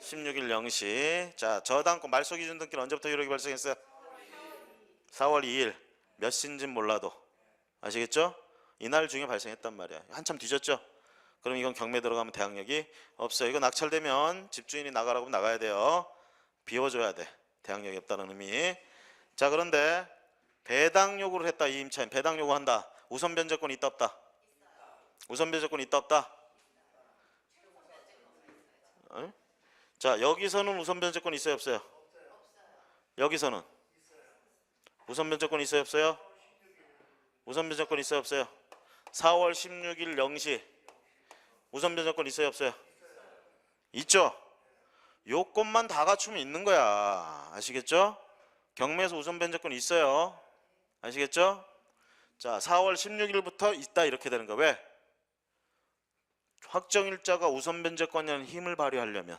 16일 0시. 자, 저당권 말소 기준 등기는 언제부터 효력이 발생했어요? 4월 2일. 몇 시인지는 몰라도. 아시겠죠? 이날 중에 발생했단 말이야. 한참 뒤졌죠? 그럼 이건 경매 들어가면 대항력이 없어요. 이거 낙찰되면 집주인이 나가라고 하면 나가야 돼요. 비워줘야 돼. 대항력이 없다는 의미. 자, 그런데 배당 요구를 했다. 이 임차인 배당 요구한다. 우선 변제권이 있다 없다? 우선 변제권이 있다 없다? 어? 자, 여기서는 우선 변제권이 있어요 없어요? 여기서는 우선 변제권이 있어요 없어요? 우선 변제권이 있어요 없어요? 4월 16일 0시 우선 변제권 있어요 없어요? 있죠? 요건만 다 갖추면 있는 거야. 아시겠죠? 경매에서 우선 변제권이 있어요. 아시겠죠? 자, 4월 16일부터 있다 이렇게 되는 거야. 왜? 확정일자가 우선 변제권이라는 힘을 발휘하려면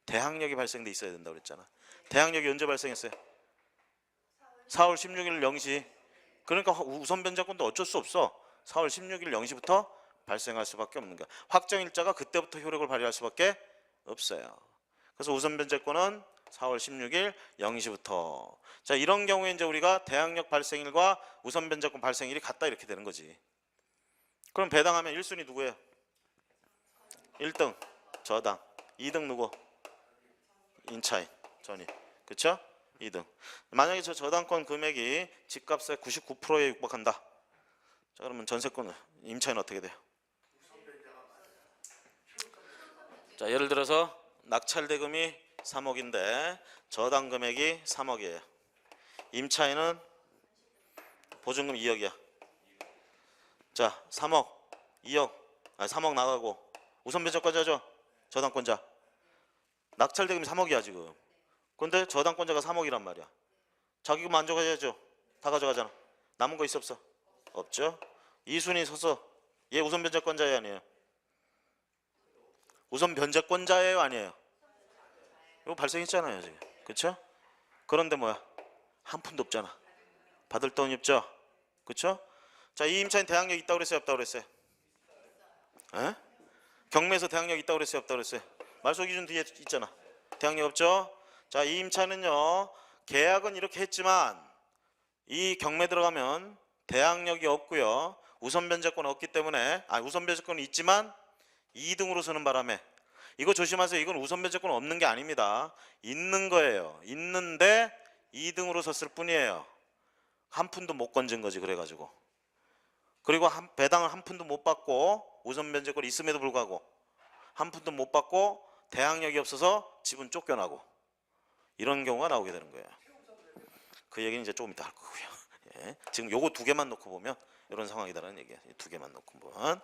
대항력이 발생돼 있어야 된다고 그랬잖아. 대항력이 언제 발생했어요? 4월 16일 0시. 그러니까 우선 변제권도 어쩔 수 없어. 4월 16일 0시부터 발생할 수밖에 없는 거야. 확정일자가 그때부터 효력을 발휘할 수밖에 없어요. 그래서 우선 변제권은 4월 16일 0시부터. 자, 이런 경우에 이제 우리가 대항력 발생일과 우선 변제권 발생일이 같다 이렇게 되는 거지. 그럼 배당하면 1순위 누구예요? 1등 저당. 2등 누구? 임차인 전입. 그쵸? 2등. 만약에 저 저당권 금액이 집값의 99%에 육박한다. 자, 그러면 전세권은 임차인 어떻게 돼요? 자, 예를 들어서 낙찰 대금이 3억인데 저당 금액이 3억이에요. 임차인은 보증금 2억이야. 자, 3억, 2억, 아니 3억 나가고 우선 변제권자죠? 저당권자. 낙찰 대금이 3억이야 지금. 근데 저당권자가 3억이란 말이야. 자기가 만족해야죠. 다 가져가잖아. 남은 거 있어 없어? 없죠. 2순위 서서 얘 우선 변제권자예요 아니에요? 우선 변제권자예요 아니에요? 이거 발생했잖아요 지금. 그쵸? 그런데 뭐야? 한 푼도 없잖아. 받을 돈이 없죠? 그쵸? 자, 이 임차인 대항력 있다고 그랬어요 없다고 그랬어요? 에? 경매에서 대항력 있다고 그랬어요 없다고 그랬어요? 말소 기준 뒤에 있잖아. 대항력 없죠? 자, 이 임차는요 계약은 이렇게 했지만 이 경매 들어가면 대항력이 없고요 우선 변제권 없기 때문에 우선 변제권이 있지만 2등으로 서는 바람에 이거 조심하세요. 이건 우선 변제권 없는 게 아닙니다. 있는 거예요. 있는데 2등으로 섰을 뿐이에요. 한 푼도 못 건진 거지 그래가지고. 그리고 배당을 한 푼도 못 받고 우선 변제권이 있음에도 불구하고 한 푼도 못 받고 대항력이 없어서 집은 쫓겨나고 이런 경우가 나오게 되는 거예요. 그 얘기는 이제 조금 이따 할 거고요. 예. 지금 요거 두 개만 놓고 보면 이런 상황이다라는 얘기예요. 두 개만 놓고 보면.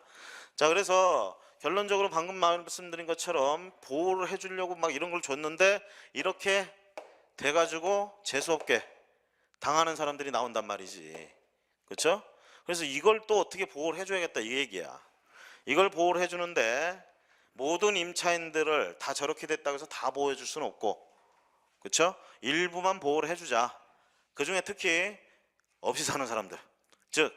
자, 그래서 결론적으로 방금 말씀드린 것처럼 보호를 해주려고 막 이런 걸 줬는데 이렇게 돼가지고 재수없게 당하는 사람들이 나온단 말이지. 그렇죠? 그래서 이걸 또 어떻게 보호를 해줘야겠다 이 얘기야. 이걸 보호를 해주는데 모든 임차인들을 다 저렇게 됐다고 해서 다 보호해 줄 수는 없고, 그렇죠? 일부만 보호를 해주자. 그 중에 특히 없이 사는 사람들, 즉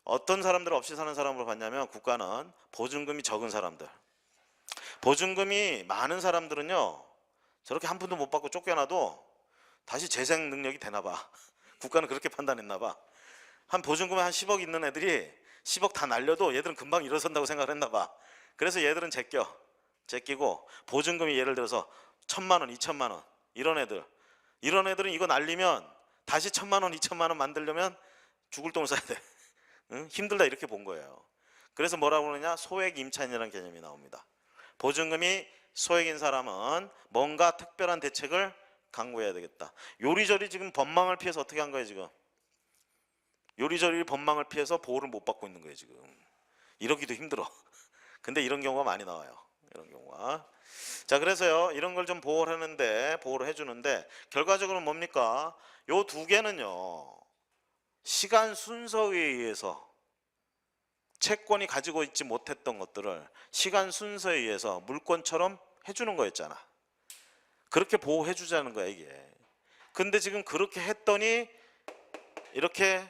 어떤 사람들을 없이 사는 사람으로 봤냐면 국가는 보증금이 적은 사람들, 보증금이 많은 사람들은요 저렇게 한 푼도 못 받고 쫓겨나도 다시 재생 능력이 되나 봐. 국가는 그렇게 판단했나 봐. 한 보증금에 한 10억 있는 애들이 10억 다 날려도 얘들은 금방 일어선다고 생각을 했나 봐. 그래서 얘들은 제끼고 보증금이 예를 들어서 1,000만 원, 2,000만 원 이런 애들은 이거 날리면 다시 1,000만 원, 2,000만 원 만들려면 죽을 돈을 써야 돼. 응? 힘들다 이렇게 본 거예요. 그래서 뭐라고 그러냐? 소액 임차인이라는 개념이 나옵니다. 보증금이 소액인 사람은 뭔가 특별한 대책을 강구해야 되겠다. 요리조리 지금 법망을 피해서 어떻게 한 거예요 지금? 요리조리 법망을 피해서 보호를 못 받고 있는 거예요 지금. 이러기도 힘들어. 근데 이런 경우가 많이 나와요. 이런 경우가. 자, 그래서요 이런 걸 좀 보호를 하는데, 보호를 해주는데 결과적으로 뭡니까? 요 두 개는요 시간 순서에 의해서 채권이 가지고 있지 못했던 것들을 시간 순서에 의해서 물권처럼 해주는 거였잖아. 그렇게 보호해 주자는 거야 이게. 근데 지금 그렇게 했더니 이렇게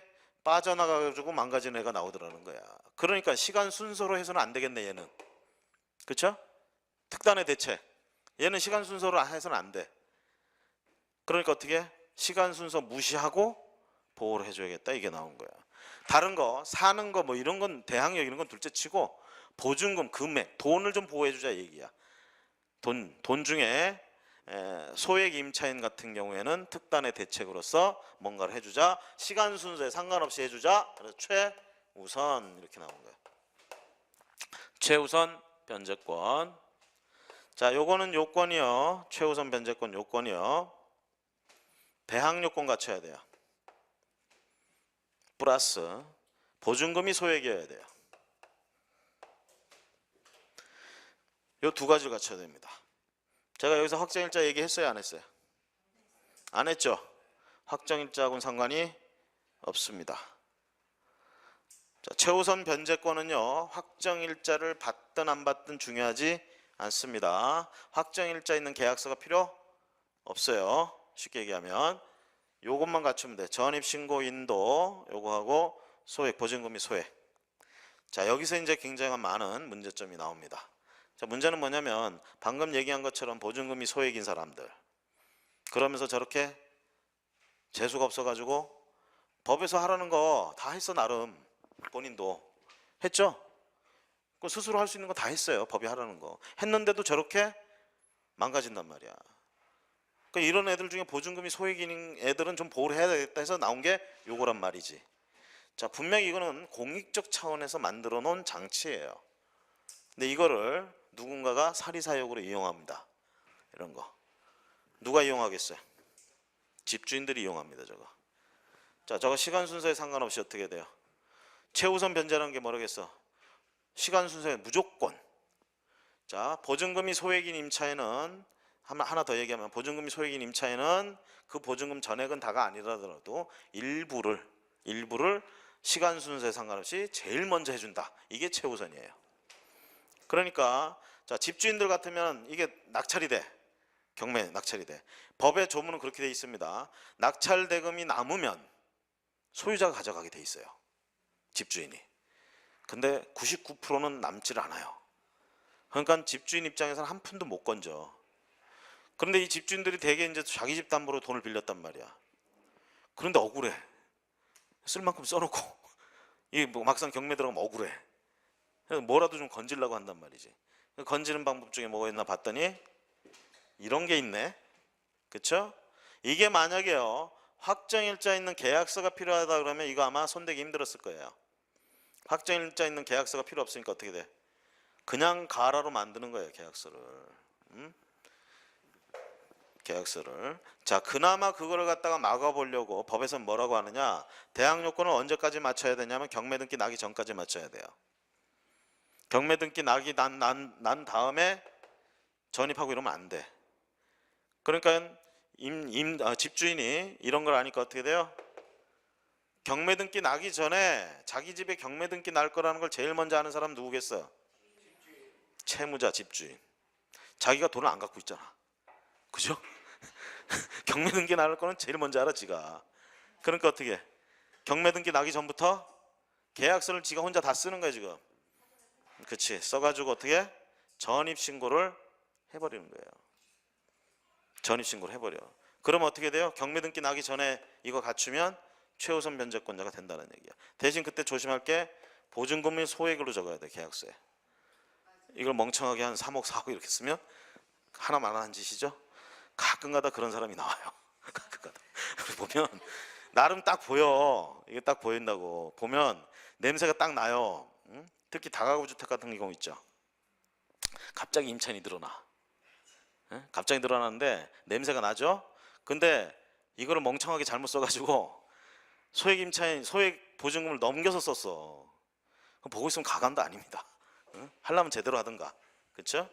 빠져나가가지고 망가진 애가 나오더라는 거야. 그러니까 시간 순서로 해서는 안 되겠네 얘는. 그렇죠? 특단의 대책. 얘는 시간 순서로 해서는 안 돼. 그러니까 어떻게? 시간 순서 무시하고 보호를 해줘야겠다 이게 나온 거야. 다른 거 사는 거 뭐 이런 건 대항력 이런 건 둘째치고 보증금 금액 돈을 좀 보호해주자 얘기야. 돈 중에 소액 임차인 같은 경우에는 특단의 대책으로서 뭔가를 해주자. 시간 순서에 상관없이 해주자. 그래서 최우선 이렇게 나온 거예요. 최우선 변제권. 자, 요거는 요건이요. 최우선 변제권 요건이요. 대항력권 갖춰야 돼요. 플러스 보증금이 소액이어야 돼요. 요 두 가지를 갖춰야 됩니다. 제가 여기서 확정일자 얘기했어요 안 했어요? 안 했죠? 확정일자하고는 상관이 없습니다. 자, 최우선 변제권은요 확정일자를 받든 안 받든 중요하지 않습니다. 확정일자 있는 계약서가 필요 없어요. 쉽게 얘기하면 요것만 갖추면 돼. 전입신고 인도 요거하고 소액, 보증금이 소액. 자, 여기서 이제 굉장히 많은 문제점이 나옵니다. 자, 문제는 뭐냐면 방금 얘기한 것처럼 보증금이 소액인 사람들, 그러면서 저렇게 재수가 없어가지고 법에서 하라는 거 다 했어. 나름 본인도 했죠. 그 스스로 할 수 있는 거 다 했어요. 법이 하라는 거 했는데도 저렇게 망가진단 말이야. 그러니까 이런 애들 중에 보증금이 소액인 애들은 좀 보호를 해야 되겠다 해서 나온 게 요거란 말이지. 자, 분명히 이거는 공익적 차원에서 만들어 놓은 장치예요. 근데 이거를 누군가가 사리사욕으로 이용합니다. 이런 거 누가 이용하겠어요? 집주인들이 이용합니다. 자, 저거 시간 순서에 상관없이 어떻게 돼요? 최우선 변제라는 게 뭐라겠어? 시간 순서에 무조건. 자, 보증금이 소액인 임차인은 하나 더 얘기하면 보증금이 소액인 임차인은 그 보증금 전액은 다가 아니라더라도 일부를 시간 순서에 상관없이 제일 먼저 해준다. 이게 최우선이에요. 그러니까 자, 집주인들 같으면 이게 낙찰이 돼. 경매 낙찰이 돼. 법의 조문은 그렇게 돼 있습니다. 낙찰 대금이 남으면 소유자가 가져가게 돼 있어요. 집주인이. 근데 99%는 남질 않아요. 그러니까 집주인 입장에서는 한 푼도 못 건져. 그런데 이 집주인들이 대개 이제 자기 집 담보로 돈을 빌렸단 말이야. 그런데 억울해. 쓸 만큼 써놓고 이 뭐 막상 경매 들어가면 억울해. 그래서 뭐라도 좀 건지려고 한단 말이지. 건지는 방법 중에 뭐가 있나 봤더니 이런 게 있네. 그쵸? 이게 만약에요 확정일자 있는 계약서가 필요하다 그러면 이거 아마 손대기 힘들었을 거예요. 확정일자 있는 계약서가 필요 없으니까 어떻게 돼? 그냥 가라로 만드는 거예요 계약서를. 계약서를. 자, 그나마 그거를 갖다가 막아보려고 법에서 뭐라고 하느냐, 대항 요건을 언제까지 맞춰야 되냐면 경매 등기 나기 전까지 맞춰야 돼요. 경매 등기 나기 난 다음에 전입하고 이러면 안 돼. 그러니까 집주인이 이런 걸 아니까 어떻게 돼요? 경매 등기 나기 전에 자기 집에 경매 등기 날 거라는 걸 제일 먼저 아는 사람 누구겠어요? 채무자, 집주인. 자기가 돈을 안 갖고 있잖아. 그죠? 경매 등기 날 거는 제일 먼저 알아, 지가. 그러니까 어떻게? 경매 등기 나기 전부터 계약서를 지가 혼자 다 쓰는 거야, 지금. 그치? 써가지고 어떻게? 전입신고를 해버리는 거예요. 전입신고를 해버려. 그럼 어떻게 돼요? 경매 등기 나기 전에 이거 갖추면 최우선 변제권자가 된다는 얘기야. 대신 그때 조심할 게 보증금이 소액으로 적어야 돼, 계약서에. 이걸 멍청하게 한 3억, 4억 이렇게 쓰면 하나만 한 짓이죠. 가끔가다 그런 사람이 나와요. 가끔가다. 보면 나름 딱 보여. 이게 딱 보인다고. 보면 냄새가 딱 나요. 응? 특히 다가구 주택 같은 경우 있죠. 갑자기 임차인이 늘어나. 응? 갑자기 늘어나는데 냄새가 나죠. 근데 이거를 멍청하게 잘못 써가지고 소액 임차인, 소액 보증금을 넘겨서 썼어. 그럼 보고 있으면 가관도 아닙니다. 응? 하려면 제대로 하든가. 그렇죠?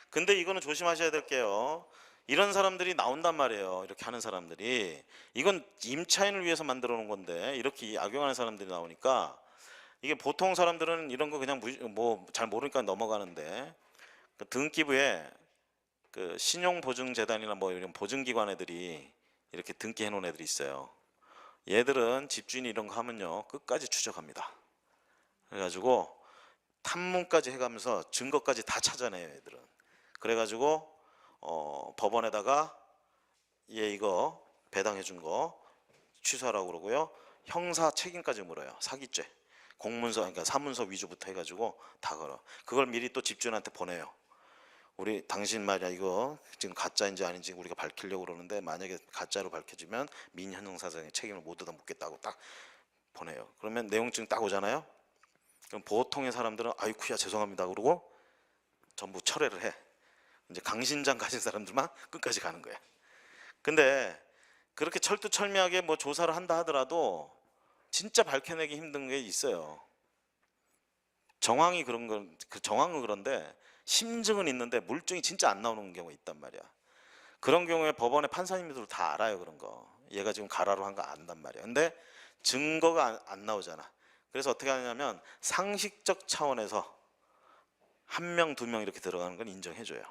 근데 이거는 조심하셔야 될 게요. 이런 사람들이 나온단 말이에요. 이렇게 하는 사람들이. 이건 임차인을 위해서 만들어 놓은 건데 이렇게 악용하는 사람들이 나오니까 이게 보통 사람들은 이런 거 그냥 뭐 잘 모르니까 넘어가는데 그 등기부에 그 신용보증재단이나 뭐 이런 보증기관 애들이 이렇게 등기해 놓은 애들이 있어요. 얘들은 집주인이 이런 거 하면요 끝까지 추적합니다. 그래가지고 탐문까지 해가면서 증거까지 다 찾아내요, 애들은. 그래가지고 법원에다가 얘 이거 배당해 준 거 취소하라고 그러고요. 형사 책임까지 물어요. 사기죄. 공문서, 그러니까 사문서 위조부터 해가지고 다 걸어. 그걸 미리 또 집주인한테 보내요. 우리 당신 말이야 이거 지금 가짜인지 아닌지 우리가 밝히려고 그러는데 만약에 가짜로 밝혀지면 민형사상의 책임을 모두 다 묻겠다고 딱 보내요. 그러면 내용증 딱 오잖아요. 그럼 보통의 사람들은 아이쿠야 죄송합니다 그러고 전부 철회를 해. 이제 강신장 가진 사람들만 끝까지 가는 거야. 근데 그렇게 철두철미하게 뭐 조사를 한다 하더라도 진짜 밝혀내기 힘든 게 있어요. 정황이 그런 건, 그 정황은 그런데 심증은 있는데 물증이 진짜 안 나오는 경우가 있단 말이야. 그런 경우에 법원의 판사님들도 다 알아요, 그런 거. 얘가 지금 가라로 한 거 안단 말이야. 근데 증거가 안 나오잖아. 그래서 어떻게 하냐면 상식적 차원에서 한 명, 두 명 이렇게 들어가는 건 인정해줘요.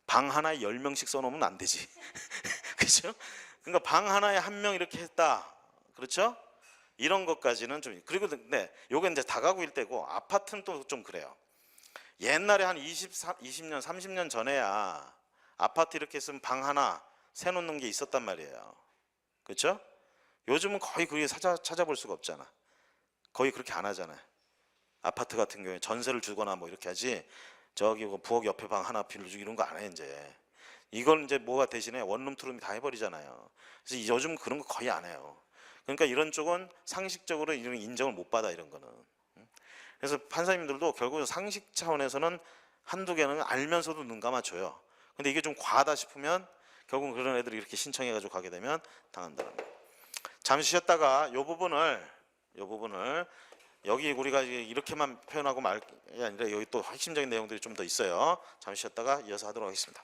방 하나에 10명씩 써놓으면 안 되지. 그렇죠? 그러니까 방 하나에 한 명 이렇게 했다. 그렇죠? 이런 것까지는 좀. 그리고 네, 요게 이제 다가구 일대고 아파트는 또 좀 그래요. 옛날에 한 20년, 30년 전에야 아파트 이렇게 했으면 방 하나 세놓는 게 있었단 말이에요. 그렇죠? 요즘은 거의 그게 찾아볼 수가 없잖아. 거의 그렇게 안 하잖아요. 아파트 같은 경우에 전세를 주거나 뭐 이렇게 하지 저기 뭐 부엌 옆에 방 하나 빌려주기 이런 거 안 해 이제. 이걸 이제 뭐가 대신에 원룸 투룸이 다 해버리잖아요. 그래서 요즘 그런 거 거의 안 해요. 그러니까 이런 쪽은 상식적으로 이런 인정을 못 받아 이런 거는. 그래서 판사님들도 결국 상식 차원에서는 한두 개는 알면서도 눈 감아줘요. 근데 이게 좀 과하다 싶으면 결국 그런 애들이 이렇게 신청해가지고 가게 되면 당한다는 거예요. 잠시 쉬었다가 이 부분을 여기 우리가 이렇게만 표현하고 말이 아니라 여기 또 핵심적인 내용들이 좀 더 있어요. 잠시 쉬었다가 이어서 하도록 하겠습니다.